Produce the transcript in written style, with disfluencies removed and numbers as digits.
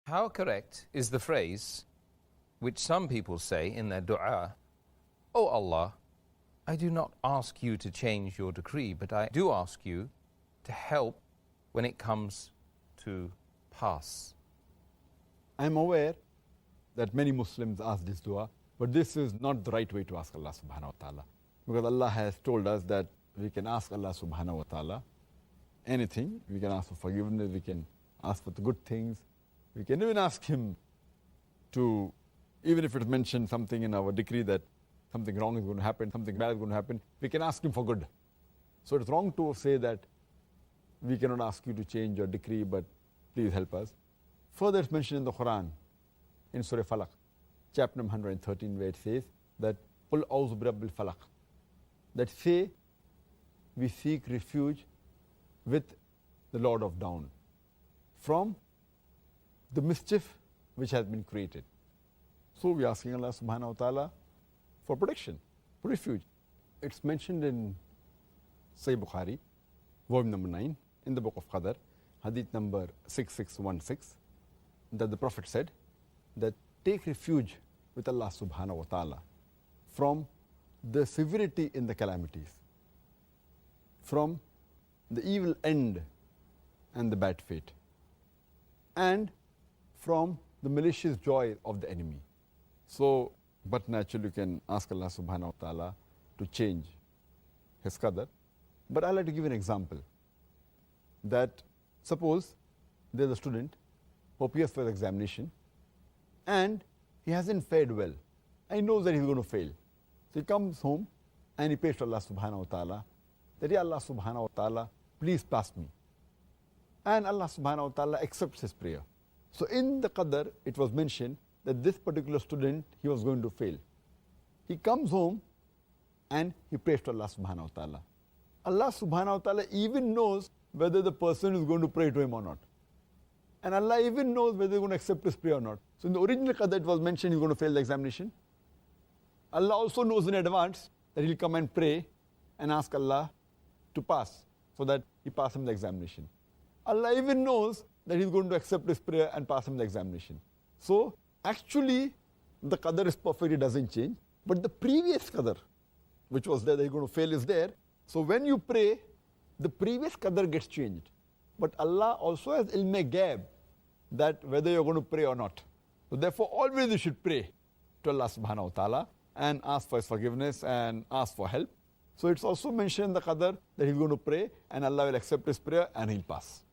How correct is the phrase which some people say in their dua, "Oh Allah, I do not ask you to change your decree, but I do ask you to help when it comes to pass"? I'm aware that many Muslims ask this dua, but this is not the right way to ask Allah subhanahu wa ta'ala. Because Allah has told us that we can ask Allah subhanahu wa ta'ala anything. We can ask for forgiveness, we can ask for the good things. We can even ask Him to, even if it's mentioned something in our decree that something wrong is going to happen, something bad is going to happen, we can ask Him for good. So it's wrong to say that we cannot ask you to change your decree, but please help us. Further, it's mentioned in the Quran, in Surah Falaq, chapter number 113, where it says that قُلْ أَعُوذُ بِرَبِّ الْفَلَقِ, that say, we seek refuge with the Lord of Dawn from the mischief which has been created. So we are asking Allah subhanahu wa ta'ala for protection, for refuge. It's mentioned in Sahih Bukhari, volume number 9, in the book of Qadr, hadith number 6616, that the Prophet said that take refuge with Allah subhanahu wa ta'ala from the severity in the calamities, from the evil end and the bad fate, and from the malicious joy of the enemy. So, but naturally you can ask Allah subhanahu wa ta'ala to change His qadr. But I'd like to give an example, that suppose there's a student who appears for the examination and he hasn't fared well. And he knows that he's going to fail. So he comes home and he prays to Allah subhanahu wa ta'ala that, Ya Allah subhanahu wa ta'ala, please pass me. And Allah subhanahu wa ta'ala accepts his prayer. So in the qadr, it was mentioned that this particular student, he was going to fail. He comes home and he prays to Allah subhanahu wa ta'ala. Allah subhanahu wa ta'ala even knows whether the person is going to pray to him or not. And Allah even knows whether he's going to accept his prayer or not. So in the original qadr, it was mentioned he's going to fail the examination. Allah also knows in advance that he'll come and pray and ask Allah to pass, so that he passes him the examination. Allah even knows that he's going to accept his prayer and pass him the examination. So actually, the qadr is perfect, it doesn't change. But the previous qadr, which was there that he's going to fail, is there. So when you pray, the previous qadr gets changed. But Allah also has ilm ghaib, that whether you're going to pray or not. So therefore, always you should pray to Allah subhanahu wa ta'ala and ask for His forgiveness and ask for help. So it's also mentioned in the qadr that he's going to pray and Allah will accept his prayer and he'll pass.